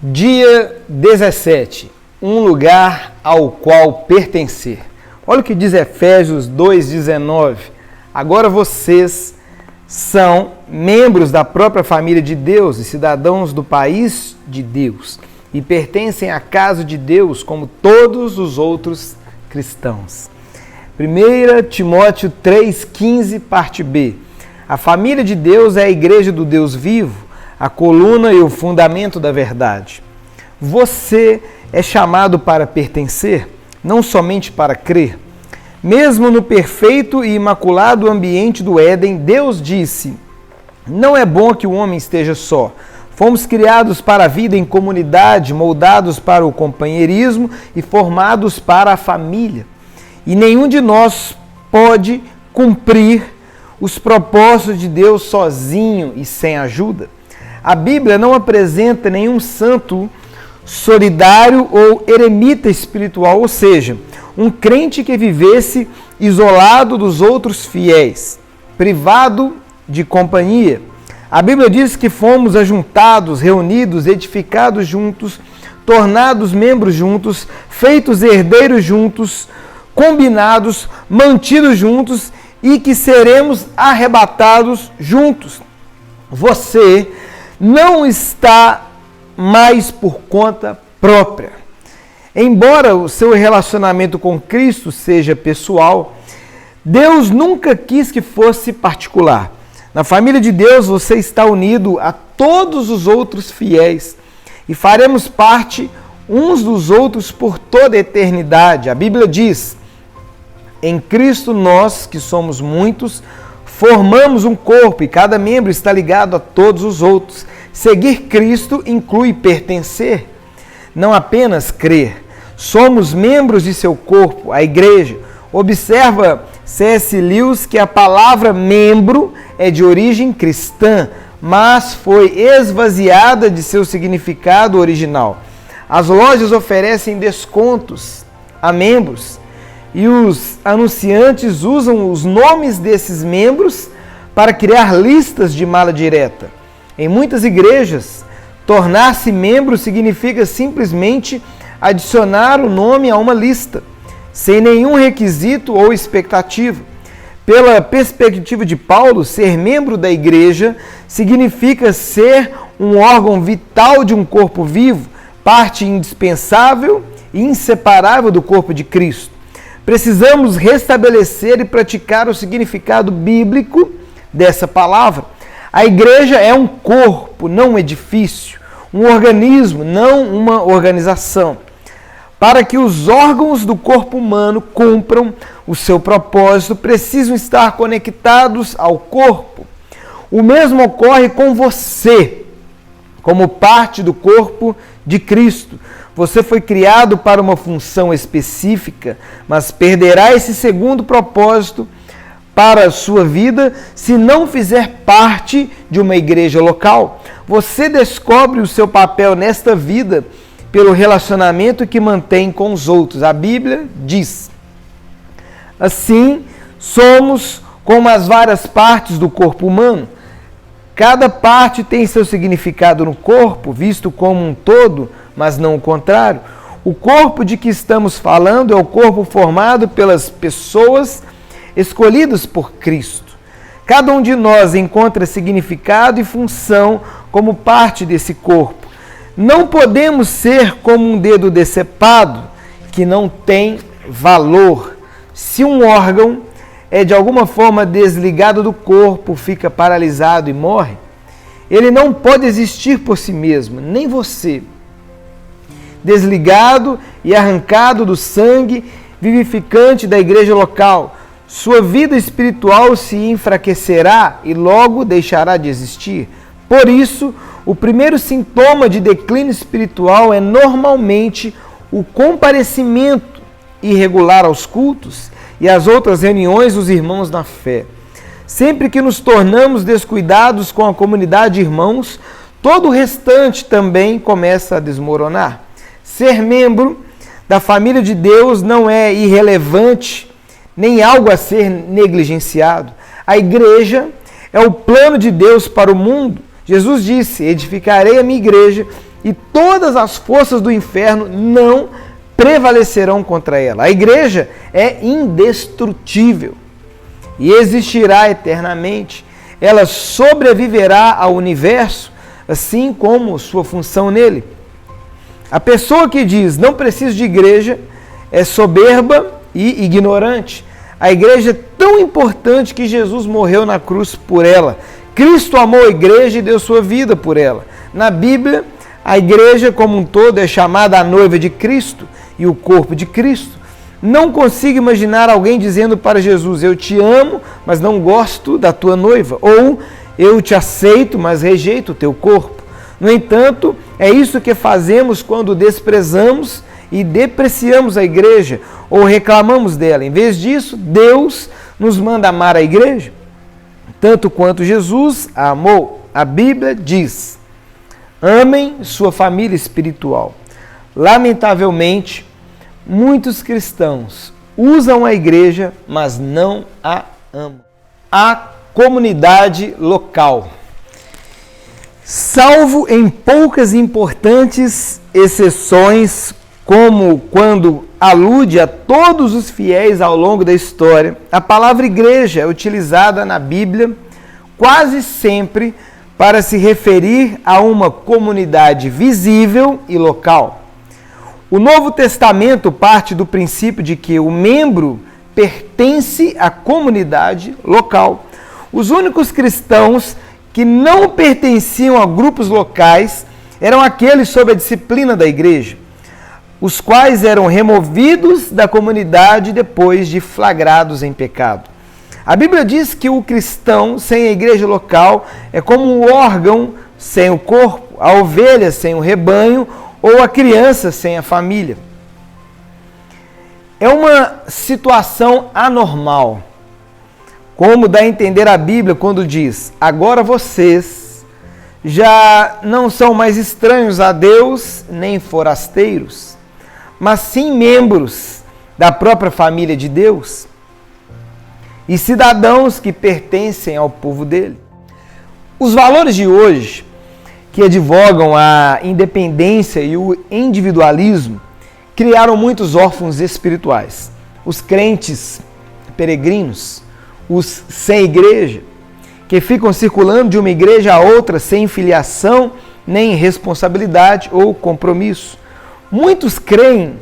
Dia 17. Um lugar ao qual pertencer. Olha o que diz Efésios 2,19. Agora vocês são membros da própria família de Deus e cidadãos do país de Deus e pertencem à casa de Deus como todos os outros cristãos. 1 Timóteo 3,15, parte B. A família de Deus é a igreja do Deus vivo, a coluna e o fundamento da verdade. Você é chamado para pertencer, não somente para crer. Mesmo no perfeito e imaculado ambiente do Éden, Deus disse: não é bom que o homem esteja só. Fomos criados para a vida em comunidade, moldados para o companheirismo e formados para a família. E nenhum de nós pode cumprir os propósitos de Deus sozinho e sem ajuda. A Bíblia não apresenta nenhum santo solidário ou eremita espiritual, ou seja, um crente que vivesse isolado dos outros fiéis, privado de companhia. A Bíblia diz que fomos ajuntados, reunidos, edificados juntos, tornados membros juntos, feitos herdeiros juntos, combinados, mantidos juntos e que seremos arrebatados juntos. Você não está mais por conta própria. Embora o seu relacionamento com Cristo seja pessoal, Deus nunca quis que fosse particular. Na família de Deus você está unido a todos os outros fiéis e faremos parte uns dos outros por toda a eternidade. A Bíblia diz: em Cristo nós, que somos muitos, formamos um corpo e cada membro está ligado a todos os outros. Seguir Cristo inclui pertencer, não apenas crer. Somos membros de seu corpo, a igreja. Observa C.S. Lewis que a palavra membro é de origem cristã, mas foi esvaziada de seu significado original. As lojas oferecem descontos a membros e os anunciantes usam os nomes desses membros para criar listas de mala direta. Em muitas igrejas, tornar-se membro significa simplesmente adicionar o nome a uma lista, sem nenhum requisito ou expectativa. Pela perspectiva de Paulo, ser membro da igreja significa ser um órgão vital de um corpo vivo, parte indispensável e inseparável do corpo de Cristo. Precisamos restabelecer e praticar o significado bíblico dessa palavra. A igreja é um corpo, não um edifício, um organismo, não uma organização. Para que os órgãos do corpo humano cumpram o seu propósito, precisam estar conectados ao corpo. O mesmo ocorre com você, como parte do corpo de Cristo. Você foi criado para uma função específica, mas perderá esse segundo propósito para a sua vida se não fizer parte de uma igreja local. Você descobre o seu papel nesta vida pelo relacionamento que mantém com os outros. A Bíblia diz: assim, somos como as várias partes do corpo humano. Cada parte tem seu significado no corpo, visto como um todo, mas não o contrário. O corpo de que estamos falando é o corpo formado pelas pessoas escolhidas por Cristo. Cada um de nós encontra significado e função como parte desse corpo. Não podemos ser como um dedo decepado que não tem valor. Se um órgão é de alguma forma desligado do corpo, fica paralisado e morre, ele não pode existir por si mesmo, nem você. Desligado e arrancado do sangue vivificante da igreja local, sua vida espiritual se enfraquecerá e logo deixará de existir. Por isso, o primeiro sintoma de declínio espiritual é normalmente o comparecimento irregular aos cultos e às outras reuniões dos irmãos na fé. Sempre que nos tornamos descuidados com a comunidade de irmãos, todo o restante também começa a desmoronar. Ser membro da família de Deus não é irrelevante, nem algo a ser negligenciado. A igreja é o plano de Deus para o mundo. Jesus disse: edificarei a minha igreja e todas as forças do inferno não prevalecerão contra ela. A igreja é indestrutível e existirá eternamente. Ela sobreviverá ao universo, assim como sua função nele. A pessoa que diz não preciso de igreja é soberba e ignorante. A igreja é tão importante que Jesus morreu na cruz por ela. Cristo amou a igreja e deu sua vida por ela. Na Bíblia, a igreja como um todo é chamada a noiva de Cristo e o corpo de Cristo. Não consigo imaginar alguém dizendo para Jesus, eu te amo, mas não gosto da tua noiva. Ou, eu te aceito, mas rejeito o teu corpo. No entanto, é isso que fazemos quando desprezamos e depreciamos a igreja ou reclamamos dela. Em vez disso, Deus nos manda amar a igreja, tanto quanto Jesus a amou. A Bíblia diz, amem sua família espiritual. Lamentavelmente, muitos cristãos usam a igreja, mas não a amam. A comunidade local. Salvo em poucas importantes exceções, como quando alude a todos os fiéis ao longo da história, a palavra igreja é utilizada na Bíblia quase sempre para se referir a uma comunidade visível e local. O Novo Testamento parte do princípio de que o membro pertence à comunidade local. Os únicos cristãos que não pertenciam a grupos locais eram aqueles sob a disciplina da igreja, os quais eram removidos da comunidade depois de flagrados em pecado. A Bíblia diz que o cristão sem a igreja local é como um órgão sem o corpo, a ovelha sem o rebanho ou a criança sem a família. É uma situação anormal, como dá a entender a Bíblia quando diz, agora vocês já não são mais estranhos a Deus, nem forasteiros, mas sim membros da própria família de Deus e cidadãos que pertencem ao povo dele. Os valores de hoje, que advogam a independência e o individualismo, criaram muitos órfãos espirituais. Os crentes peregrinos, os sem igreja, que ficam circulando de uma igreja a outra sem filiação, nem responsabilidade ou compromisso. Muitos creem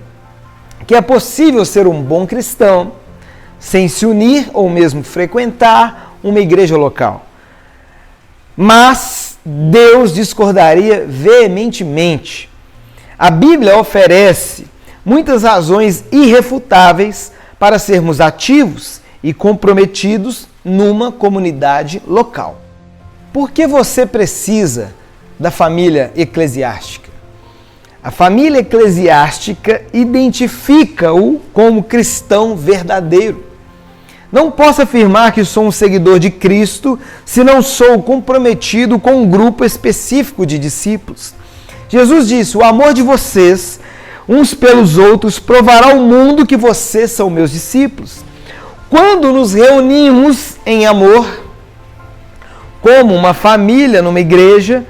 que é possível ser um bom cristão sem se unir ou mesmo frequentar uma igreja local. Mas Deus discordaria veementemente. A Bíblia oferece muitas razões irrefutáveis para sermos ativos e comprometidos numa comunidade local. Por que você precisa da família eclesiástica? A família eclesiástica identifica-o como cristão verdadeiro. Não posso afirmar que sou um seguidor de Cristo se não sou comprometido com um grupo específico de discípulos. Jesus disse, o amor de vocês, uns pelos outros, provará ao mundo que vocês são meus discípulos. Quando nos reunimos em amor, como uma família numa igreja,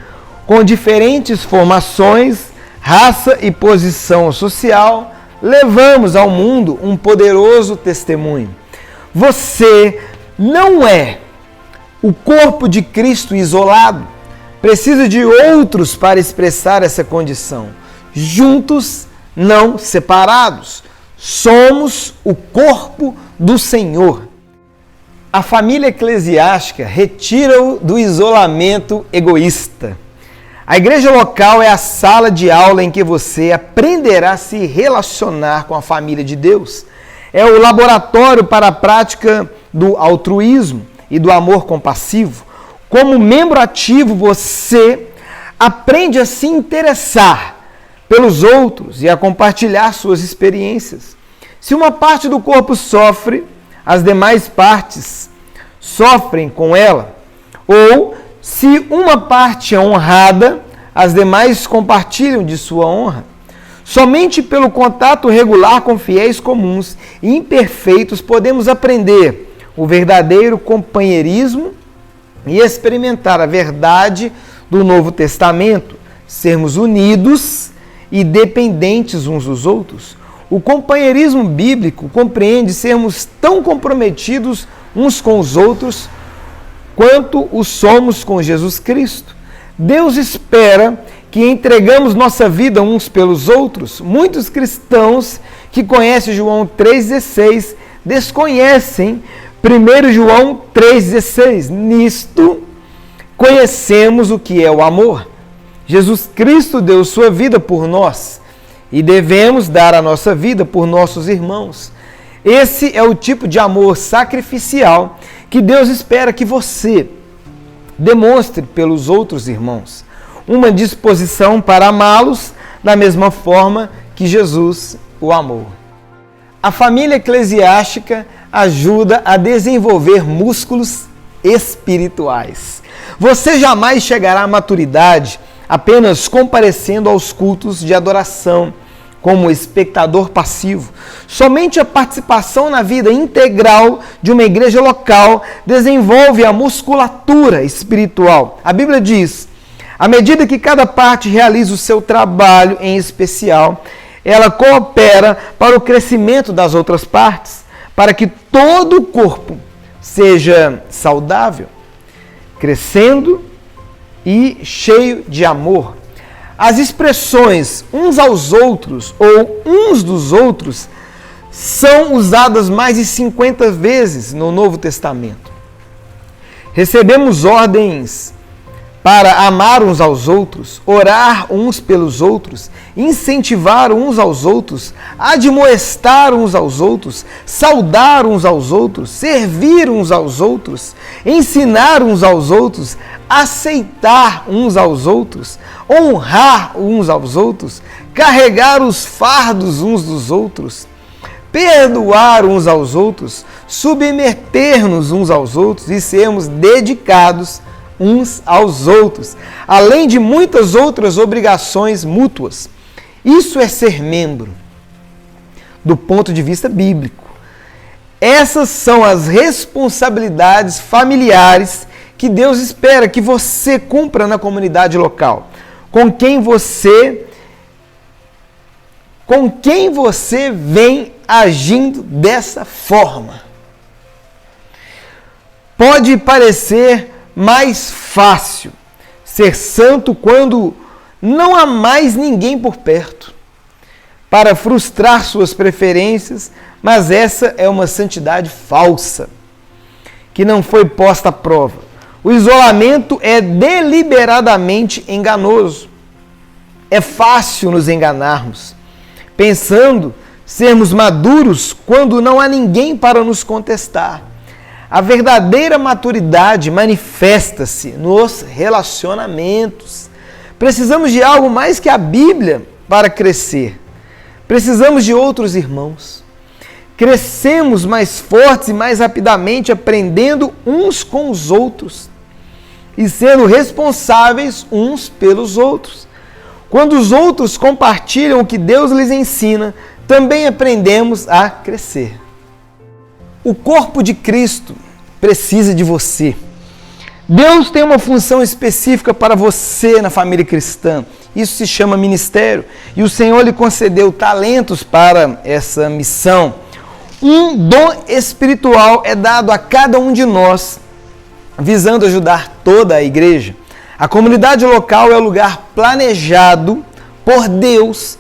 com diferentes formações, raça e posição social, levamos ao mundo um poderoso testemunho. Você não é o corpo de Cristo isolado. Precisa de outros para expressar essa condição. Juntos, não separados. Somos o corpo do Senhor. A família eclesiástica retira-o do isolamento egoísta. A igreja local é a sala de aula em que você aprenderá a se relacionar com a família de Deus. É o laboratório para a prática do altruísmo e do amor compassivo. Como membro ativo, você aprende a se interessar pelos outros e a compartilhar suas experiências. Se uma parte do corpo sofre, as demais partes sofrem com ela. Ou, se uma parte é honrada, as demais compartilham de sua honra. Somente pelo contato regular com fiéis comuns e imperfeitos podemos aprender o verdadeiro companheirismo e experimentar a verdade do Novo Testamento, sermos unidos e dependentes uns dos outros. O companheirismo bíblico compreende sermos tão comprometidos uns com os outros quanto o somos com Jesus Cristo. Deus espera que entregamos nossa vida uns pelos outros. Muitos cristãos que conhecem João 3,16 desconhecem 1 João 3,16. Nisto conhecemos o que é o amor. Jesus Cristo deu sua vida por nós e devemos dar a nossa vida por nossos irmãos. Esse é o tipo de amor sacrificial que Deus espera que você demonstre pelos outros irmãos. Uma disposição para amá-los da mesma forma que Jesus o amou. A família eclesiástica ajuda a desenvolver músculos espirituais. Você jamais chegará à maturidade apenas comparecendo aos cultos de adoração como espectador passivo. Somente a participação na vida integral de uma igreja local desenvolve a musculatura espiritual. A Bíblia diz: à medida que cada parte realiza o seu trabalho em especial, ela coopera para o crescimento das outras partes, para que todo o corpo seja saudável, crescendo e cheio de amor. As expressões uns aos outros ou uns dos outros são usadas mais de 50 vezes no Novo Testamento. Recebemos ordens para amar uns aos outros, orar uns pelos outros, incentivar uns aos outros, admoestar uns aos outros, saudar uns aos outros, servir uns aos outros, ensinar uns aos outros, aceitar uns aos outros, honrar uns aos outros, carregar os fardos uns dos outros, perdoar uns aos outros, submeter-nos uns aos outros e sermos dedicados uns aos outros, além de muitas outras obrigações mútuas. Isso é ser membro, do ponto de vista bíblico. Essas são as responsabilidades familiares que Deus espera que você cumpra na comunidade local, com quem você vem agindo dessa forma. Pode parecer mais fácil ser santo quando não há mais ninguém por perto para frustrar suas preferências, mas essa é uma santidade falsa, que não foi posta à prova. O isolamento é deliberadamente enganoso. É fácil nos enganarmos, pensando sermos maduros quando não há ninguém para nos contestar. A verdadeira maturidade manifesta-se nos relacionamentos. Precisamos de algo mais que a Bíblia para crescer. Precisamos de outros irmãos. Crescemos mais fortes e mais rapidamente aprendendo uns com os outros e sendo responsáveis uns pelos outros. Quando os outros compartilham o que Deus lhes ensina, também aprendemos a crescer. O corpo de Cristo precisa de você. Deus tem uma função específica para você na família cristã. Isso se chama ministério. E o Senhor lhe concedeu talentos para essa missão. Um dom espiritual é dado a cada um de nós, visando ajudar toda a igreja. A comunidade local é o lugar planejado por Deus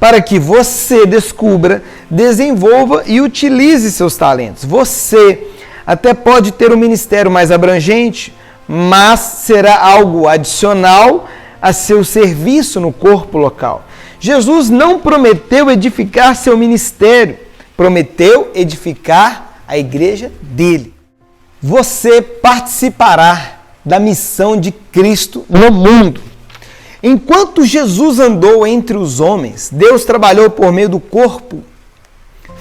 para que você descubra, desenvolva e utilize seus talentos. Você até pode ter um ministério mais abrangente, mas será algo adicional a seu serviço no corpo local. Jesus não prometeu edificar seu ministério, prometeu edificar a igreja dele. Você participará da missão de Cristo no mundo. Enquanto Jesus andou entre os homens, Deus trabalhou por meio do corpo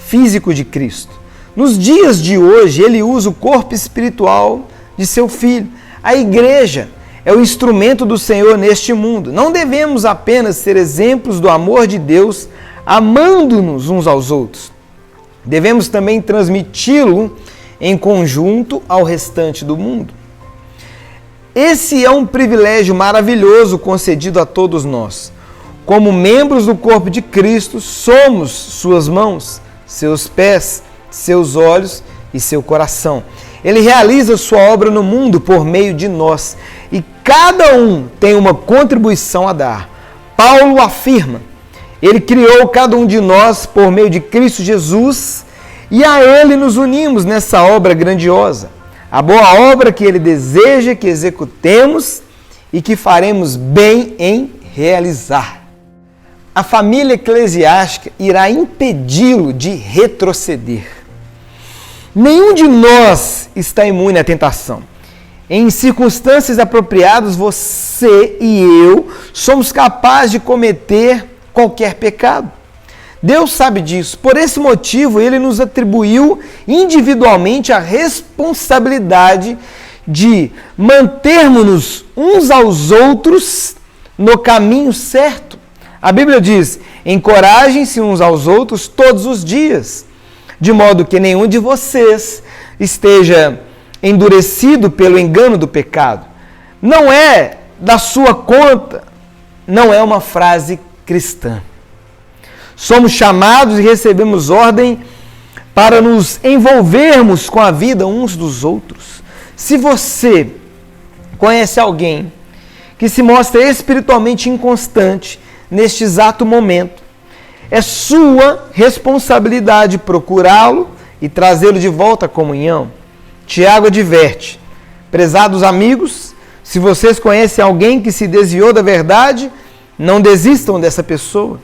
físico de Cristo. Nos dias de hoje, Ele usa o corpo espiritual de seu Filho. A igreja é o instrumento do Senhor neste mundo. Não devemos apenas ser exemplos do amor de Deus, amando-nos uns aos outros. Devemos também transmiti-lo em conjunto ao restante do mundo. Esse é um privilégio maravilhoso concedido a todos nós. Como membros do corpo de Cristo, somos suas mãos, seus pés, seus olhos e seu coração. Ele realiza sua obra no mundo por meio de nós e cada um tem uma contribuição a dar. Paulo afirma: Ele criou cada um de nós por meio de Cristo Jesus e a Ele nos unimos nessa obra grandiosa. A boa obra que Ele deseja que executemos e que faremos bem em realizar. A família eclesiástica irá impedi-lo de retroceder. Nenhum de nós está imune à tentação. Em circunstâncias apropriadas, você e eu somos capazes de cometer qualquer pecado. Deus sabe disso. Por esse motivo, Ele nos atribuiu individualmente a responsabilidade de mantermos-nos uns aos outros no caminho certo. A Bíblia diz: encorajem-se uns aos outros todos os dias, de modo que nenhum de vocês esteja endurecido pelo engano do pecado. Não é da sua conta, não é uma frase cristã. Somos chamados e recebemos ordem para nos envolvermos com a vida uns dos outros. Se você conhece alguém que se mostra espiritualmente inconstante neste exato momento, é sua responsabilidade procurá-lo e trazê-lo de volta à comunhão. Tiago adverte: prezados amigos, se vocês conhecem alguém que se desviou da verdade, não desistam dessa pessoa.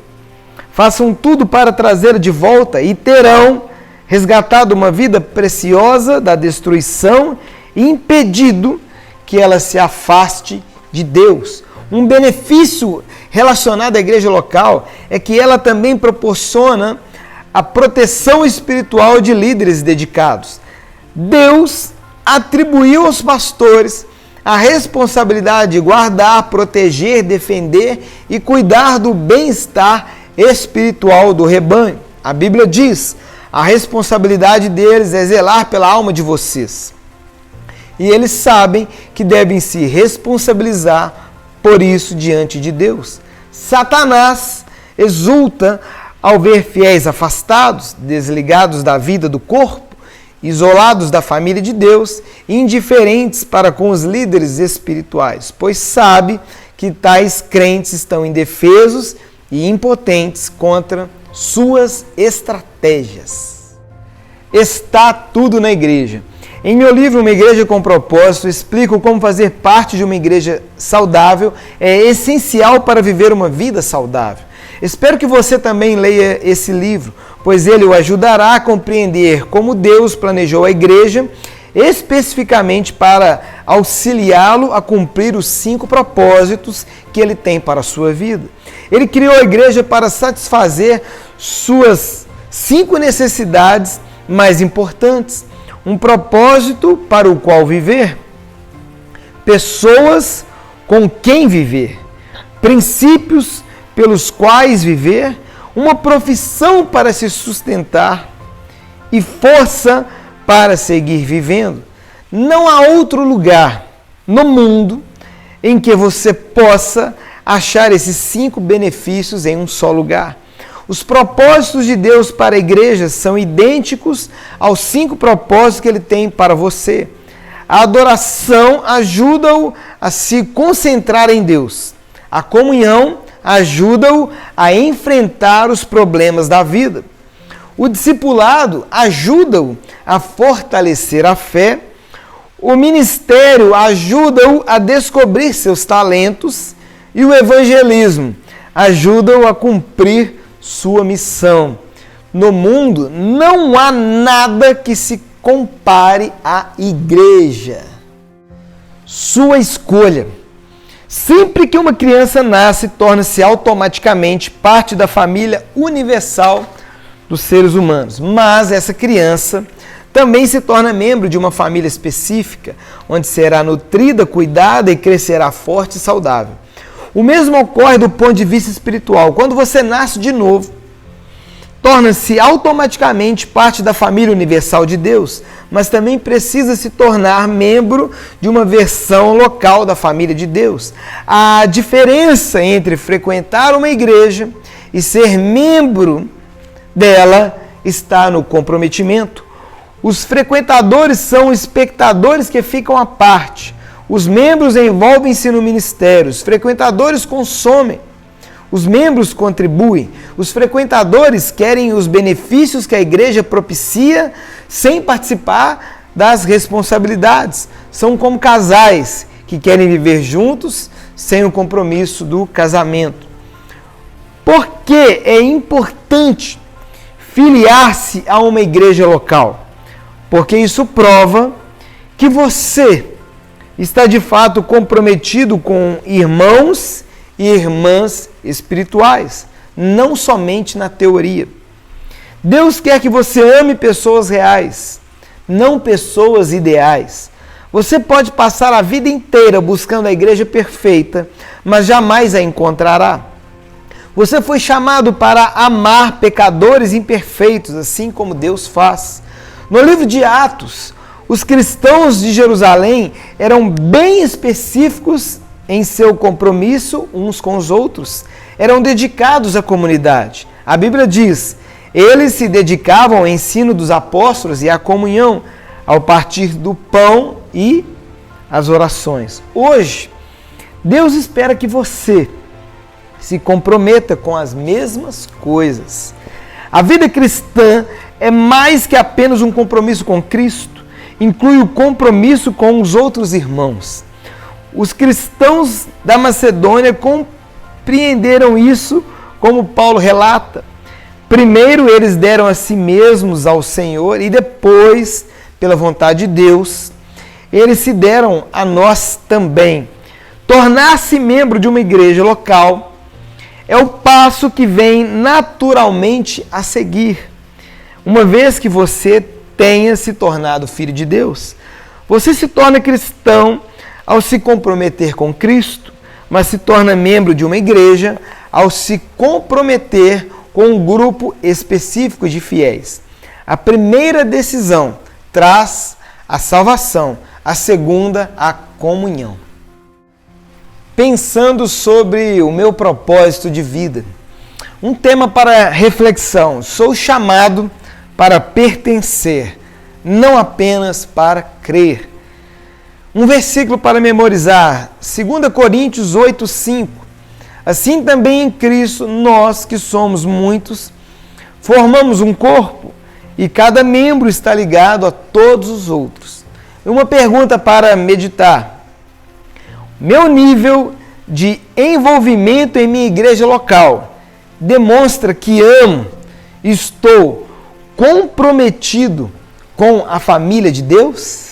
Façam tudo para trazê-la de volta e terão resgatado uma vida preciosa da destruição e impedido que ela se afaste de Deus. Um benefício relacionado à igreja local é que ela também proporciona a proteção espiritual de líderes dedicados. Deus atribuiu aos pastores a responsabilidade de guardar, proteger, defender e cuidar do bem-estar espiritual do rebanho. A Bíblia diz: a responsabilidade deles é zelar pela alma de vocês. E eles sabem que devem se responsabilizar por isso diante de Deus. Satanás exulta ao ver fiéis afastados, desligados da vida do corpo, isolados da família de Deus, indiferentes para com os líderes espirituais, pois sabe que tais crentes estão indefesos e impotentes contra suas estratégias. Está tudo na igreja. Em meu livro Uma Igreja com Propósito, explico como fazer parte de uma igreja saudável é essencial para viver uma vida saudável. Espero que você também leia esse livro, pois ele o ajudará a compreender como Deus planejou a igreja, especificamente para auxiliá-lo a cumprir os 5 propósitos que ele tem para a sua vida. Ele criou a igreja para satisfazer suas 5 necessidades mais importantes. Um propósito para o qual viver, pessoas com quem viver, princípios pelos quais viver, uma profissão para se sustentar e força para seguir vivendo. Não há outro lugar no mundo em que você possa achar esses 5 benefícios em um só lugar. Os propósitos de Deus para a igreja são idênticos aos 5 propósitos que Ele tem para você. A adoração ajuda-o a se concentrar em Deus. A comunhão ajuda-o a enfrentar os problemas da vida. O discipulado ajuda-o a fortalecer a fé. O ministério ajuda-o a descobrir seus talentos. E o evangelismo ajuda-o a cumprir sua missão. No mundo não há nada que se compare à igreja. Sua escolha. Sempre que uma criança nasce, torna-se automaticamente parte da família universal dos seres humanos. Mas essa criança também se torna membro de uma família específica, onde será nutrida, cuidada e crescerá forte e saudável. O mesmo ocorre do ponto de vista espiritual. Quando você nasce de novo, torna-se automaticamente parte da família universal de Deus, mas também precisa se tornar membro de uma versão local da família de Deus. A diferença entre frequentar uma igreja e ser membro dela está no comprometimento. Os frequentadores são espectadores que ficam à parte. Os membros envolvem-se no ministério. Os frequentadores consomem. Os membros contribuem. Os frequentadores querem os benefícios que a igreja propicia sem participar das responsabilidades. São como casais que querem viver juntos sem o compromisso do casamento. Por que é importante filiar-se a uma igreja local? Porque isso prova que você está de fato comprometido com irmãos e irmãs espirituais, não somente na teoria. Deus quer que você ame pessoas reais, não pessoas ideais. Você pode passar a vida inteira buscando a igreja perfeita, mas jamais a encontrará. Você foi chamado para amar pecadores imperfeitos, assim como Deus faz. No livro de Atos, os cristãos de Jerusalém eram bem específicos em seu compromisso uns com os outros. Eram dedicados à comunidade. A Bíblia diz, eles se dedicavam ao ensino dos apóstolos e à comunhão, ao partir do pão e às orações. Hoje, Deus espera que você se comprometa com as mesmas coisas. A vida cristã é mais que apenas um compromisso com Cristo, inclui o compromisso com os outros irmãos. Os cristãos da Macedônia compreenderam isso, como Paulo relata. Primeiro eles deram a si mesmos ao Senhor e depois, pela vontade de Deus, eles se deram a nós também. Tornar-se membro de uma igreja local é o passo que vem naturalmente a seguir, uma vez que você tenha se tornado filho de Deus. Você se torna cristão ao se comprometer com Cristo, mas se torna membro de uma igreja ao se comprometer com um grupo específico de fiéis. A primeira decisão traz a salvação, a segunda, a comunhão. Pensando sobre o meu propósito de vida, um tema para reflexão: sou chamado para pertencer, não apenas para crer. Um versículo para memorizar, 2 Coríntios 8:5. Assim também em Cristo, nós que somos muitos, formamos um corpo e cada membro está ligado a todos os outros. Uma pergunta para meditar: meu nível de envolvimento em minha igreja local demonstra que amo e estou comprometido com a família de Deus?